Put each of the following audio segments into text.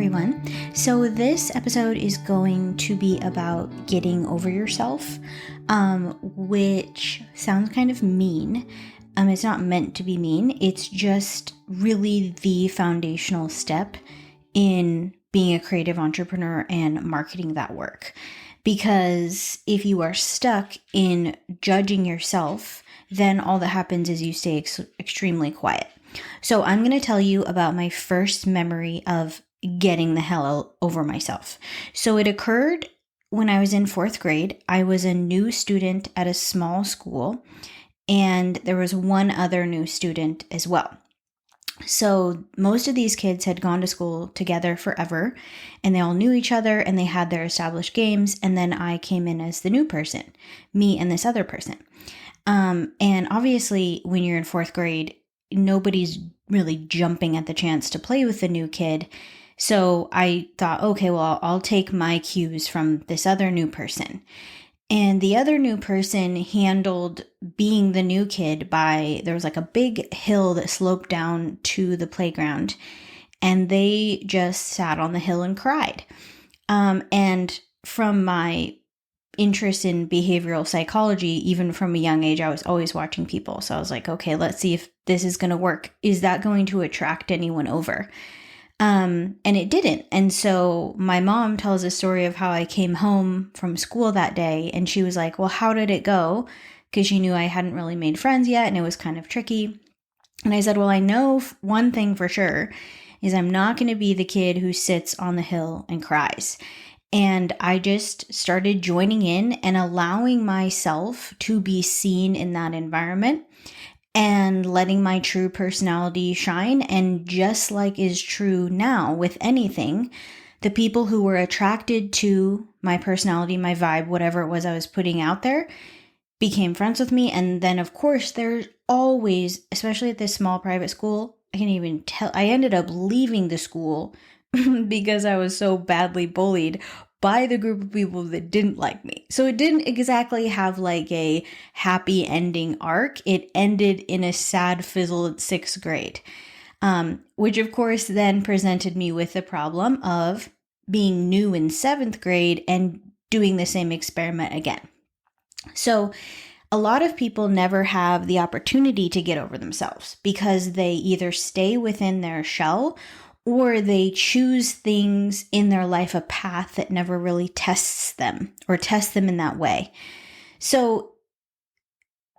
everyone. So, this episode is going to be about getting over yourself, which sounds kind of mean. It's not meant to be mean, it's just really the foundational step in being a creative entrepreneur and marketing that work. Because if you are stuck in judging yourself, then all that happens is you stay extremely quiet. So I'm going to tell you about my first memory of getting the hell over myself. So it occurred when I was in 4th grade. I was a new student at a small school, and there was one other new student as well. So most of these kids had gone to school together forever, and they all knew each other, and they had their established games, and then I came in as the new person, me and this other person. And obviously, when you're in 4th grade, nobody's really jumping at the chance to play with the new kid. So I thought, okay, well, I'll take my cues from this other new person. And the other new person handled being the new kid there was like a big hill that sloped down to the playground, and they just sat on the hill and cried. And from my interest in behavioral psychology, even from a young age, I was always watching people. So I was like, okay, let's see if this is going to work. Is that going to attract anyone over? And it didn't. And so my mom tells a story of how I came home from school that day, and she was like, well, how did it go? Because she knew I hadn't really made friends yet, and it was kind of tricky. And I said, well, I know one thing for sure is I'm not going to be the kid who sits on the hill and cries. And I just started joining in and allowing myself to be seen in that environment and letting my true personality shine. And just like is true now with anything, the people who were attracted to my personality, my vibe, whatever it was I was putting out there, became friends with me. And then, of course, there's always, especially at this small private school, I can't even tell, I ended up leaving the school because I was so badly bullied by the group of people that didn't like me. So it didn't exactly have like a happy ending arc. It ended in a sad fizzle at 6th grade, which of course then presented me with the problem of being new in 7th grade and doing the same experiment again. So a lot of people never have the opportunity to get over themselves because they either stay within their shell or they choose things in their life, a path that never really tests them or tests them in that way. So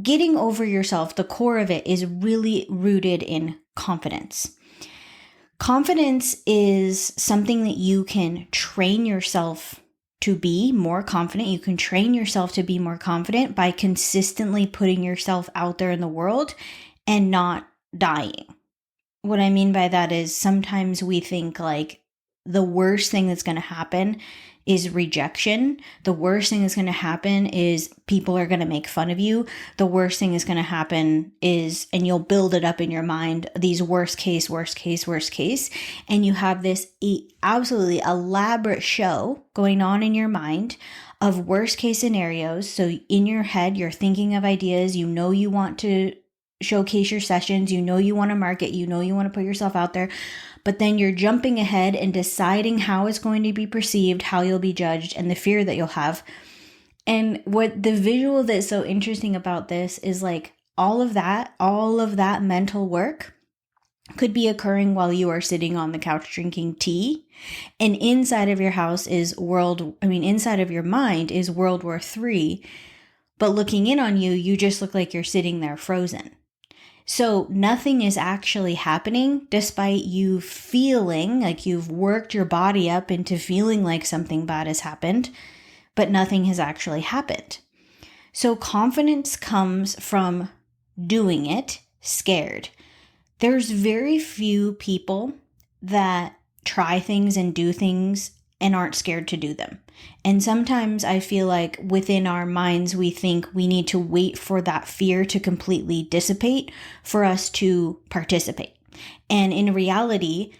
getting over yourself, the core of it is really rooted in confidence. Confidence is something that you can train yourself to be more confident. You can train yourself to be more confident by consistently putting yourself out there in the world and not dying. What I mean by that is sometimes we think like the worst thing that's going to happen is rejection. The worst thing that's going to happen is people are going to make fun of you. The worst thing that's going to happen is, and you'll build it up in your mind, these worst case. And you have this absolutely elaborate show going on in your mind of worst case scenarios. So in your head, you're thinking of ideas, you know, you want to showcase your sessions, you know, you want to market, you know, you want to put yourself out there, but then you're jumping ahead and deciding how it's going to be perceived, how you'll be judged, and the fear that you'll have. And what the visual that's so interesting about this is like all of that mental work could be occurring while you are sitting on the couch drinking tea, and inside of your house is inside of your mind is World War III, but looking in on you, you just look like you're sitting there frozen. So nothing is actually happening despite you feeling like you've worked your body up into feeling like something bad has happened, but nothing has actually happened. So confidence comes from doing it scared. There's very few people that try things and do things and aren't scared to do them. And sometimes I feel like within our minds, we think we need to wait for that fear to completely dissipate for us to participate. And in reality,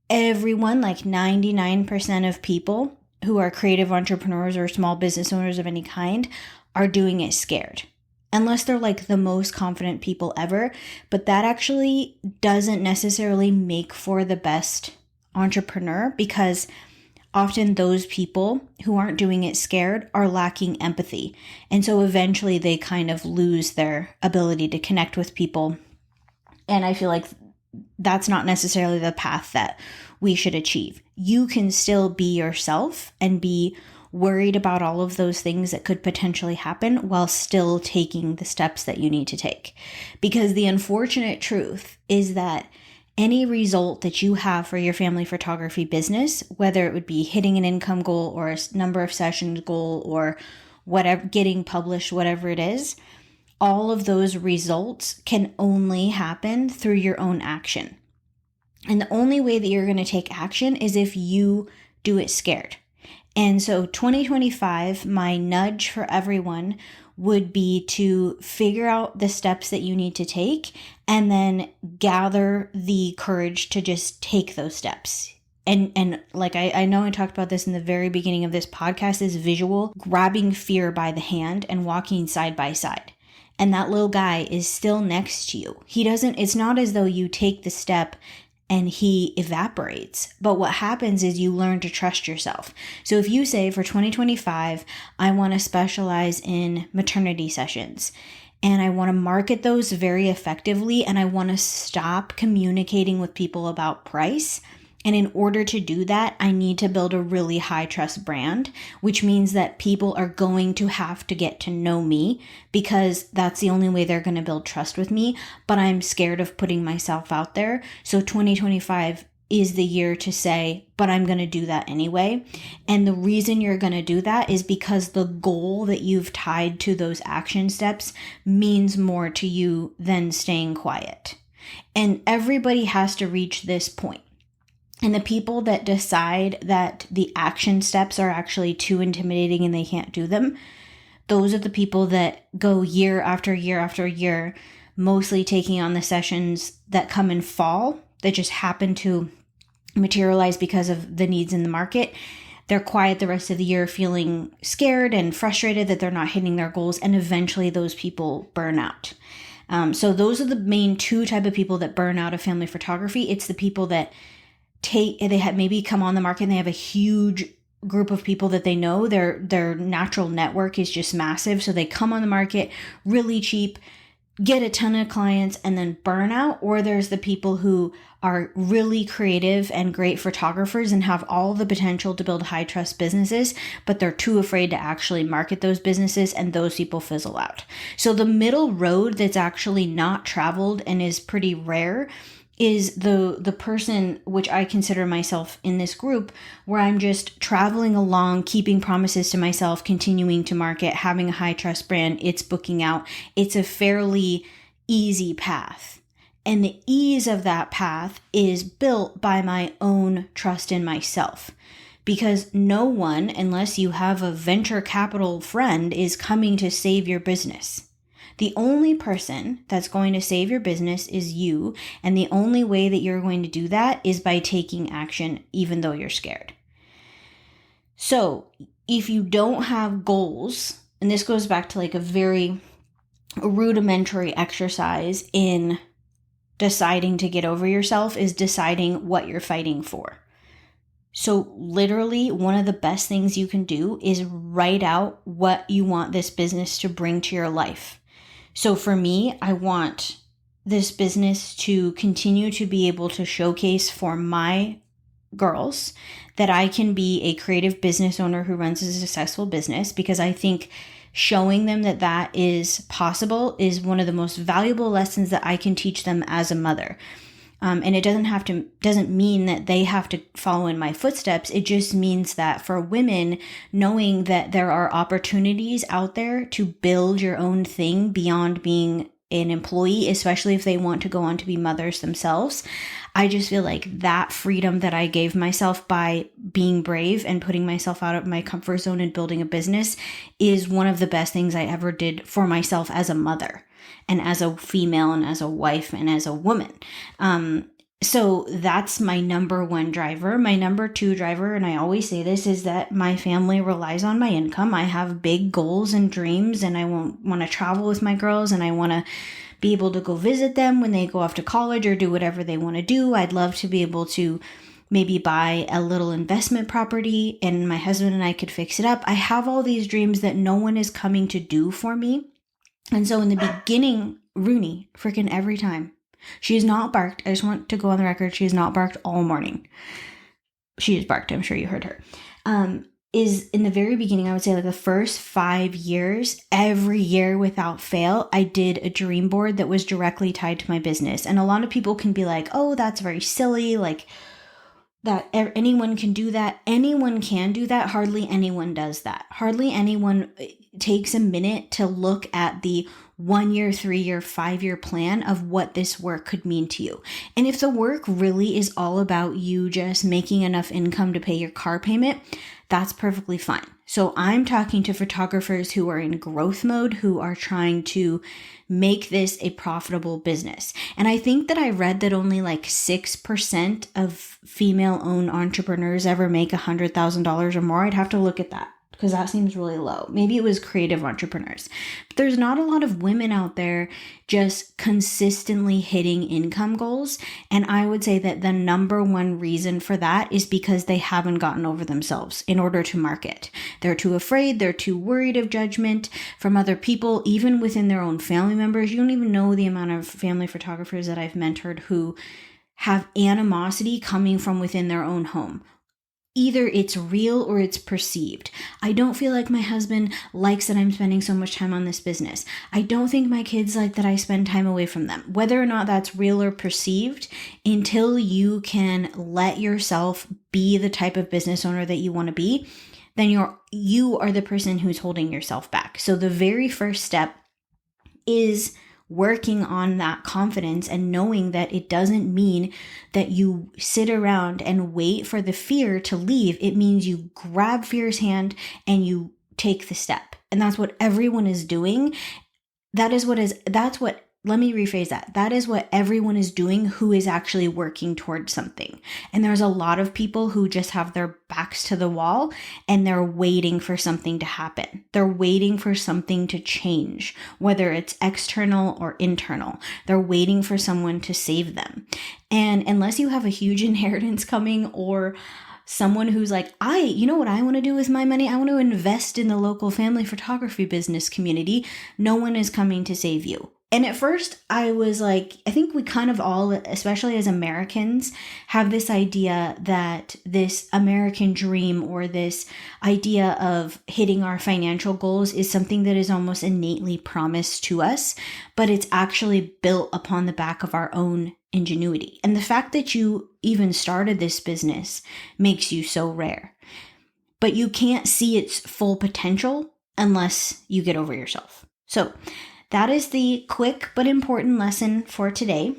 everyone, like 99% of people who are creative entrepreneurs or small business owners of any kind, are doing it scared. Unless they're like the most confident people ever. But that actually doesn't necessarily make for the best entrepreneur, because often those people who aren't doing it scared are lacking empathy. And so eventually they kind of lose their ability to connect with people. And I feel like that's not necessarily the path that we should achieve. You can still be yourself and be worried about all of those things that could potentially happen while still taking the steps that you need to take. Because the unfortunate truth is that any result that you have for your family photography business, whether it would be hitting an income goal or a number of sessions goal or whatever, getting published, whatever it is, all of those results can only happen through your own action. And the only way that you're going to take action is if you do it scared. And so 2025, my nudge for everyone would be to figure out the steps that you need to take and then gather the courage to just take those steps. And like I know I talked about this in the very beginning of this podcast, is visual, grabbing fear by the hand and walking side by side. And that little guy is still next to you. It's not as though you take the step and he evaporates. But what happens is you learn to trust yourself. So if you say for 2025, I want to specialize in maternity sessions and I want to market those very effectively and I want to stop communicating with people about price. And in order to do that, I need to build a really high trust brand, which means that people are going to have to get to know me because that's the only way they're going to build trust with me. But I'm scared of putting myself out there. So 2025 is the year to say, but I'm going to do that anyway. And the reason you're going to do that is because the goal that you've tied to those action steps means more to you than staying quiet. And everybody has to reach this point. And the people that decide that the action steps are actually too intimidating and they can't do them, those are the people that go year after year after year, mostly taking on the sessions that come in fall that just happen to materialize because of the needs in the market. They're quiet the rest of the year, feeling scared and frustrated that they're not hitting their goals. And eventually those people burn out. So those are the main two type of people that burn out of family photography. It's the people that they have maybe come on the market and they have a huge group of people that they know. Their natural network is just massive. So they come on the market really cheap, get a ton of clients and then burn out. Or there's the people who are really creative and great photographers and have all the potential to build high trust businesses, but they're too afraid to actually market those businesses, and those people fizzle out. So the middle road that's actually not traveled and is pretty rare is the person, which I consider myself in this group, where I'm just traveling along, keeping promises to myself, continuing to market, having a high trust brand, it's booking out. It's a fairly easy path. And the ease of that path is built by my own trust in myself. Because no one, unless you have a venture capital friend, is coming to save your business. The only person that's going to save your business is you, and the only way that you're going to do that is by taking action, even though you're scared. So if you don't have goals, and this goes back to like a very rudimentary exercise in deciding to get over yourself, is deciding what you're fighting for. So literally, one of the best things you can do is write out what you want this business to bring to your life. So for me, I want this business to continue to be able to showcase for my girls that I can be a creative business owner who runs a successful business, because I think showing them that that is possible is one of the most valuable lessons that I can teach them as a mother. And it doesn't mean that they have to follow in my footsteps. It just means that for women, knowing that there are opportunities out there to build your own thing beyond being an employee, especially if they want to go on to be mothers themselves. I just feel like that freedom that I gave myself by being brave and putting myself out of my comfort zone and building a business is one of the best things I ever did for myself as a mother, and as a female, and as a wife, and as a woman. So that's my number one driver. My number two driver, and I always say this, is that my family relies on my income. I have big goals and dreams, and I want to travel with my girls, and I want to be able to go visit them when they go off to college or do whatever they want to do. I'd love to be able to maybe buy a little investment property and my husband and I could fix it up. I have all these dreams that no one is coming to do for me. And so in the beginning, Rooney, freaking every time, she has not barked. I just want to go on the record. She has not barked all morning. She has barked. I'm sure you heard her. Is in the very beginning, I would say like the first 5 years, every year without fail, I did a dream board that was directly tied to my business. And a lot of people can be like, oh, that's very silly. Like that anyone can do that. Anyone can do that. Hardly anyone does that. Hardly anyone takes a minute to look at the 1 year, 3 year, 5 year plan of what this work could mean to you. And if the work really is all about you just making enough income to pay your car payment, that's perfectly fine. So I'm talking to photographers who are in growth mode, who are trying to make this a profitable business. And I think that I read that only like 6% of female-owned entrepreneurs ever make $100,000 or more. I'd have to look at that, because that seems really low. Maybe it was creative entrepreneurs. But there's not a lot of women out there just consistently hitting income goals. And I would say that the number one reason for that is because they haven't gotten over themselves in order to market. They're too afraid. They're too worried of judgment from other people, even within their own family members. You don't even know the amount of family photographers that I've mentored who have animosity coming from within their own home. Either it's real or it's perceived. I don't feel like my husband likes that I'm spending so much time on this business. I don't think my kids like that I spend time away from them. Whether or not that's real or perceived, until you can let yourself be the type of business owner that you want to be, then you are the person who's holding yourself back. So the very first step is working on that confidence and knowing that it doesn't mean that you sit around and wait for the fear to leave. It means you grab fear's hand and you take the step. And that's what everyone is doing. Let me rephrase that. That is what everyone is doing who is actually working towards something. And there's a lot of people who just have their backs to the wall and they're waiting for something to happen. They're waiting for something to change, whether it's external or internal. They're waiting for someone to save them. And unless you have a huge inheritance coming, or someone who's like, you know what I want to do with my money? I want to invest in the local family photography business community. No one is coming to save you. And at first I was like, I think we kind of all, especially as Americans, have this idea that this American dream or this idea of hitting our financial goals is something that is almost innately promised to us, but it's actually built upon the back of our own ingenuity. And the fact that you even started this business makes you so rare. But you can't see its full potential unless you get over yourself. So that is the quick but important lesson for today.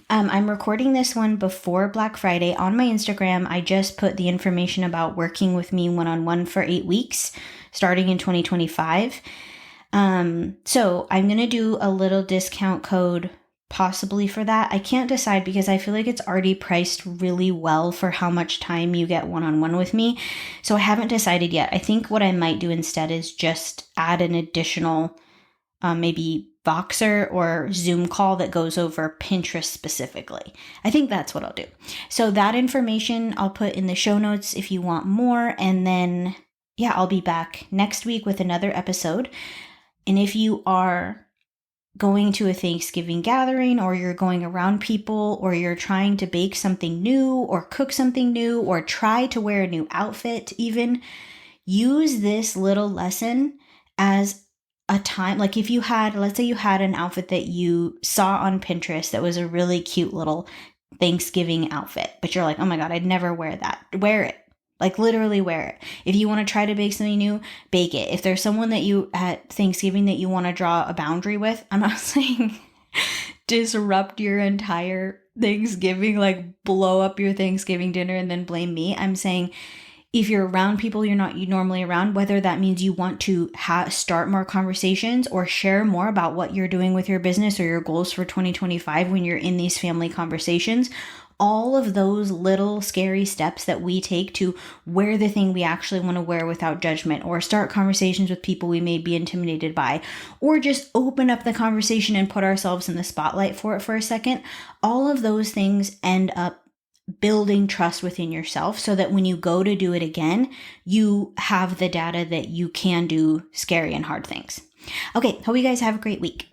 I'm recording this one before Black Friday. On my Instagram, I just put the information about working with me one-on-one for 8 weeks, starting in 2025. So I'm going to do a little discount code possibly for that. I can't decide because I feel like it's already priced really well for how much time you get one-on-one with me. So I haven't decided yet. I think what I might do instead is just add an additional maybe Voxer or Zoom call that goes over Pinterest specifically. I think that's what I'll do. So that information I'll put in the show notes if you want more. And then, I'll be back next week with another episode. And if you are going to a Thanksgiving gathering, or you're going around people, or you're trying to bake something new or cook something new, or try to wear a new outfit even, use this little lesson as a time, like if you had, let's say you had an outfit that you saw on Pinterest that was a really cute little Thanksgiving outfit, but you're like, oh my God, I'd never wear that. Wear it. Like literally wear it. If you want to try to bake something new, bake it. If there's someone that you at Thanksgiving that you want to draw a boundary with, I'm not saying disrupt your entire Thanksgiving, like blow up your Thanksgiving dinner and then blame me. I'm saying if you're around people you're not normally around, whether that means you want to start more conversations or share more about what you're doing with your business or your goals for 2025 when you're in these family conversations, all of those little scary steps that we take to wear the thing we actually want to wear without judgment, or start conversations with people we may be intimidated by, or just open up the conversation and put ourselves in the spotlight for it for a second, all of those things end up building trust within yourself so that when you go to do it again, you have the data that you can do scary and hard things. Okay, hope you guys have a great week.